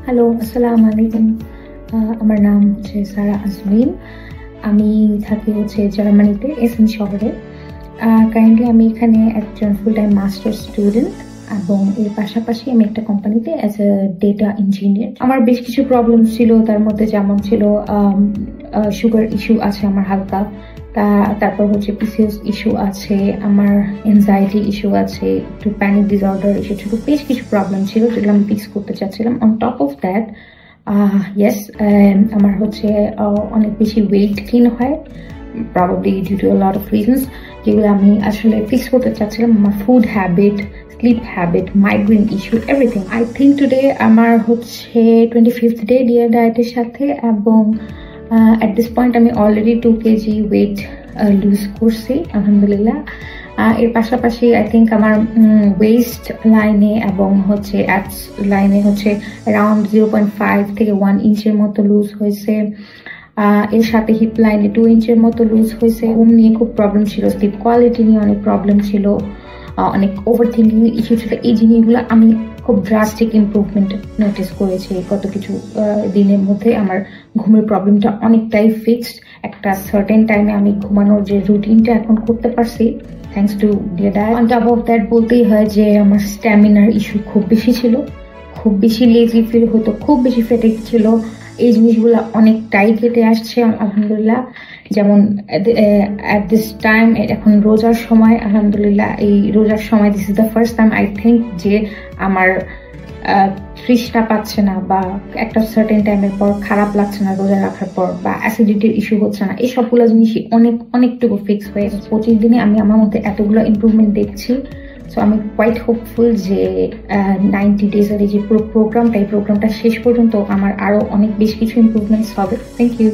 Hello, আসসালামু আলাইকুম। আমার নাম হচ্ছে সারা আজমিন। আমি থাকি হচ্ছে জার্মানিতে, এসেন শহরে। কারেন্টলি আমি এখানে একজন ফুল টাইম মাস্টার স্টুডেন্ট এবং এর পাশাপাশি আমি একটা কোম্পানিতে অ্যাজ এ ডেটা ইঞ্জিনিয়ার। আমার বেশ কিছু প্রবলেম ছিল, তার মধ্যে যেমন ছিল সুগার ইস্যু আছে আমার হালকা, তারপর হচ্ছে পিসিওএস ইস্যু আছে, আমার এনজাইটি ইস্যু আছে, একটু প্যানিক ডিসঅর্ডার ইস্যু ছিল, বেশ কিছু প্রবলেম ছিল যেগুলো আমি ফিক্স করতে চাচ্ছিলাম। On top of that yes, আমার হচ্ছে অনেক বেশি ওয়েট গেইন হয়, probably due to a lot of reasons, যেগুলো আমি আসলে ফিক্স করতে চাচ্ছিলাম। আমার food habit, sleep habit, migraine issue, everything. I think today আমার হচ্ছে 25th ডে ডিয়ার ডায়েটের সাথে, এবং অ্যাট দিস পয়েন্ট আমি অলরেডি 2 কেজি ওয়েট লুজ করছি আলহামদুলিল্লাহ। এর পাশাপাশি আই থিঙ্ক আমার ওয়েস্ট লাইনে এবং হচ্ছে অ্যাপস লাইনে হচ্ছে অ্যারাউন্ড 0.5 থেকে 1 ইঞ্চের মতো লুজ হয়েছে। এর সাথে হিপ লাইনে 2 ইঞ্চের মতো লুজ হয়েছে। ঘুম নিয়ে খুব প্রবলেম ছিল, স্লিপ কোয়ালিটি নিয়ে অনেক প্রবলেম ছিল, অনেক ওভার থিঙ্কিং ইস্যু ছিল। এই জিনিসগুলো আমি খুব ড্রাস্টিক ইমপ্রুভমেন্ট নোটিস করেছি গত কিছু দিনের মধ্যে। আমার ঘুমের প্রবলেমটা অনেকটাই ফিক্সড। একটা সার্টেন টাইমে আমি ঘুমানোর যে রুটিনটা এখন করতে পারছি, thanks to dear diet. On top of that বলতেই হয় যে আমার স্ট্যামিনার ইস্যু খুব বেশি ছিল, খুব বেশি লেজি ফিল হতো, খুব বেশি ফেটিক ছিল। এই জিনিসগুলো অনেকটাই কেটে আসছে আলহামদুলিল্লাহ। যেমন অ্যাট দিস টাইম, এখন রোজার সময় আলহামদুলিল্লাহ, এই রোজার সময় this is the first time I think যে আমার তৃষ্ণা পাচ্ছে না, বা একটা সার্টেন টাইমের পর খারাপ লাগছে না রোজা রাখার পর, বা অ্যাসিডিটির ইস্যু হচ্ছে না। এই সবগুলো জিনিসই অনেকটুকু ফিক্স হয়ে গেছে। 25 দিনে আমি আমার মধ্যে এতগুলো ইমপ্রুভমেন্ট দেখছি। সো আমি কোয়াইট হোপফুল যে 90 ডেজের এই যে পুরো প্রোগ্রামটা, এই প্রোগ্রামটা শেষ পর্যন্ত আমার আরো অনেক বেশ কিছু ইমপ্রুভমেন্টস হবে। Thank you.